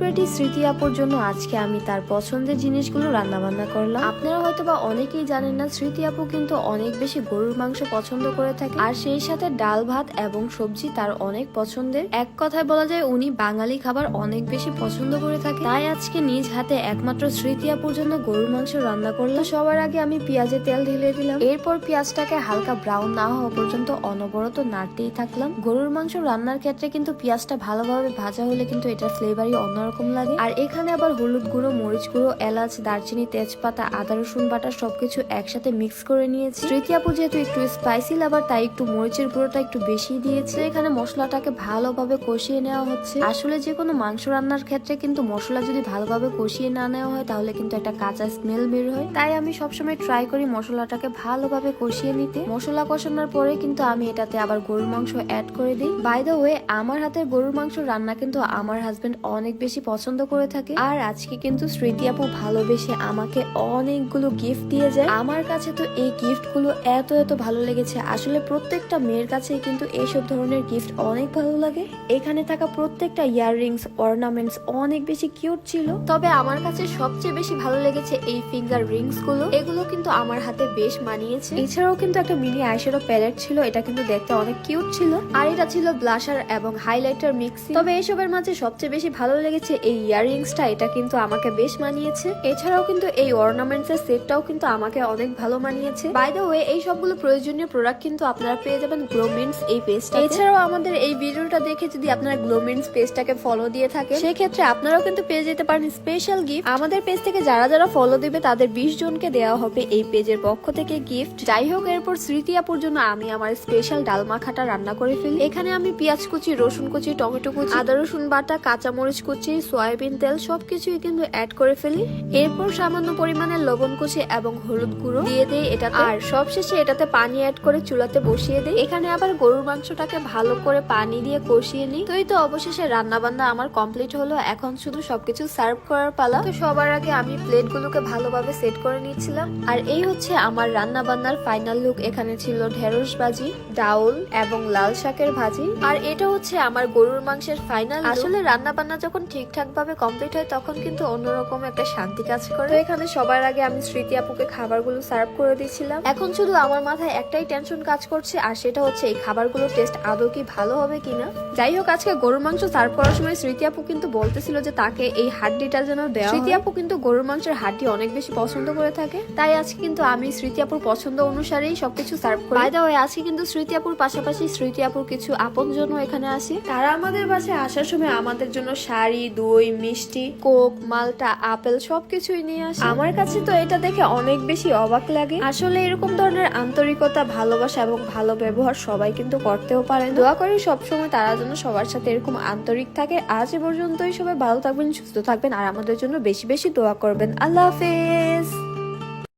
Celebrity স্মৃতি আপুর জন্য আজকে আমি তার পছন্দের জিনিসগুলো রান্না বান্না করলাম। আপনারা হয়তো বা অনেকেই জানেন না, স্মৃতি আপু কিন্তু অনেক বেশি গরুর মাংস পছন্দ করে থাকে, আর সেই সাথে ডাল ভাত এবং সবজি তার অনেক পছন্দের। এক কথায় বলা যায় উনি বাঙালি খাবার অনেক বেশি পছন্দ করে থাকে। তাই আজকে নিজ হাতে একমাত্র স্মৃতি আপুর জন্য গরুর মাংস রান্না করলাম। সবার আগে আমি পেঁয়াজে তেল ঢেলে দিলাম, এরপর পেঁয়াজটাকে হালকা ব্রাউন না হওয়া পর্যন্ত অনবরত নাড়তেই থাকলাম। গরুর মাংস রান্নার ক্ষেত্রে কিন্তু পেঁয়াজটা ভালোভাবে ভাজা হলে কিন্তু এটার ফ্লেভারই অন্যরকম লাগে। আর এখানে আবার হলুদ গুঁড়ো, মরিচ গুঁড়ো, এলাচ, দারচিনি, তেজপাতা, আদা রসুন বাটা সবকিছু একসাথে মিক্স করে নিয়েছি। স্মৃতি আপু যেহেতু একটু স্পাইসি লাভার, তাই একটু মরিচের গুঁড়োটা একটু বেশি দিয়েছে। এখানে মশলাটাকে ভালোভাবে কষিয়ে নেওয়া হচ্ছে। আসলে যে কোনো মাংস রান্নার ক্ষেত্রে কিন্তু মশলা যদি ভালোভাবে কষিয়ে না নেওয়া হয় তাহলে কিন্তু একটা কাঁচা স্মেল বের হয়। তাই আমি সবসময় ট্রাই করি মশলাটাকে ভালোভাবে কষিয়ে নিতে। মশলা কষানোর পরে কিন্তু আমি এটাতে আবার গরুর মাংস অ্যাড করে দিই। বাই দ্য ওয়ে, আমার হাতের গরুর মাংস রান্না কিন্তু আমার হাজবেন্ড অনেক বেশি পছন্দ করে থাকে। আর আজকে কিন্তু স্মৃতি আপু ভালোবেসে আমাকে অনেকগুলো গিফট দিয়ে যায়। আমার কাছে তো এই গিফট গুলো এত ভালো লেগেছে। আসলে প্রত্যেকটা মেয়ের কাছেই কিন্তু এইসব ধরনের গিফট অনেক ভালো লাগে। এখানে থাকা প্রত্যেকটা ইয়াররিংস, অর্নামেন্টস অনেক বেশি কিউট ছিল। তবে আমার কাছে সবচেয়ে বেশি ভালো লেগেছে এই ফিঙ্গার রিংস গুলো। এগুলো কিন্তু আমার হাতে বেশ মানিয়েছে। এছাড়াও কিন্তু একটা মিনি আইশ্যাডো প্যালেট ছিল, এটা কিন্তু দেখতে অনেক কিউট ছিল। আর এটা ছিল ব্লাশার এবং হাইলাইটার মিক্সিং। তবে এইসবের মাঝে সবচেয়ে বেশি ভালো লেগেছে এই ইয়াররিংসটা, এটা কিন্তু আমাকে বেশ মানিয়েছে। এছাড়াও কিন্তু এই অর্নামেন্টস এর সেটটাও কিন্তু আমাকে অনেক ভালো মানিয়েছে। বাই দ্য ওয়ে, এই সবগুলো প্রয়োজনীয় প্রোডাক্ট কিন্তু আপনারা পেয়ে যাবেন গ্লোমিন্টস এই পেজটা। এছাড়াও আমাদের এই ভিডিওটা দেখে যদি আপনারা গ্লোমিন্টস পেজটাকে ফলো দিয়ে থাকেন, সেই ক্ষেত্রে আপনারাও কিন্তু পেয়ে যেতে পারেন স্পেশাল গিফট। আমাদের পেজ থেকে যারা যারা ফলো দিবে তাদের 20 জনকে দেওয়া হবে এই পেজের পক্ষ থেকে গিফট। যাই হোক, এরপর স্মৃতি আপুর জন্য আমি আমার স্পেশাল ডাল মাখাটা রান্না করে ফেলি। এখানে আমি পেঁয়াজ কুচি, রসুন কুচি, টমেটো কুচি, আদা রসুন বাটা, কাঁচামরিচ কুচি, সয়াবিন তেল সবকিছুই কিন্তু অ্যাড করে ফেলি। এরপর সামান্য পরিমাণে লবণ কুচি এবং হলুদ গুঁড়ো দিয়ে দেই এটাতে। আর সবশেষে এটাতে পানি অ্যাড করে চুলাতে বসিয়ে দেই। এখানে আবার গরুর মাংসটাকে ভালো করে পানি দিয়ে কষিয়ে নিই। তো অবশেষে রান্না বান্না আমার কমপ্লিট হলো। এখন শুধু সবকিছু সার্ভ করার পালা। তো সবার আগে আমি প্লেট গুলোকে ভালোভাবে সেট করে নিচ্ছিলাম। আর এই হচ্ছে আমার রান্না বান্নার ফাইনাল লুক। এখানে ছিল ঢেঁড়স ভাজি, ডাউল এবং লাল শাকের ভাজি। আর এটা হচ্ছে আমার গরুর মাংসের ফাইনাল। আসলে রান্না বান্না যখন ঠিকঠাক ভাবে কমপ্লিট হয় তখন কিন্তু অন্যরকম একটা শান্তি কাজ করে। তো এখানে সবার আগে আমি স্মৃতি আপুকে খাবারগুলো সার্ভ করে দিয়েছিলাম। এখন শুধু আমার মাথায় একটাই টেনশন কাজ করছে, আর সেটা হচ্ছে এই খাবারগুলোর টেস্ট আদৌ কি ভালো হবে কিনা। যাই হোক, আজকে গরুর মাংস সার্ভ করার সময় স্মৃতি আপু কিন্তু বলতেছিল যে তাকে এই হাড্ডিটা যেন দেওয়া। স্মৃতি আপু কিন্তু গরুর মাংসের হাড্ডি অনেক বেশি পছন্দ করে থাকে। তাই আজকে কিন্তু আমি স্মৃতি আপুর পছন্দ অনুসারেই সবকিছু সার্ভ করি। বাই দ্য ওয়ে, আজকে কিন্তু স্মৃতি আপুর পাশাপাশি স্মৃতি আপুর কিছু আপনজনও এখানে আসে। তারা আমাদের বাসায় আসার সময় আমাদের জন্য শাড়ি, দই, মিষ্টি, কোক, মালটা, আপেল সবকিছুই নিয়ে আসে। আমার কাছে তো এটা দেখে অনেক বেশি অবাক লাগে। আসলে এরকম ধরনের আন্তরিকতা, ভালোবাসা এবং ভালো ব্যবহার সবাই কিন্তু করতেও পারে। দোয়া করি সবসময় তারা যেন সবার সাথে এরকম আন্তরিক থাকে। আজ এ পর্যন্তই। সবাই ভালো থাকবেন, সুস্থ থাকবেন, আর আমাদের জন্য বেশি বেশি দোয়া করবেন। আল্লাহ হাফেজ।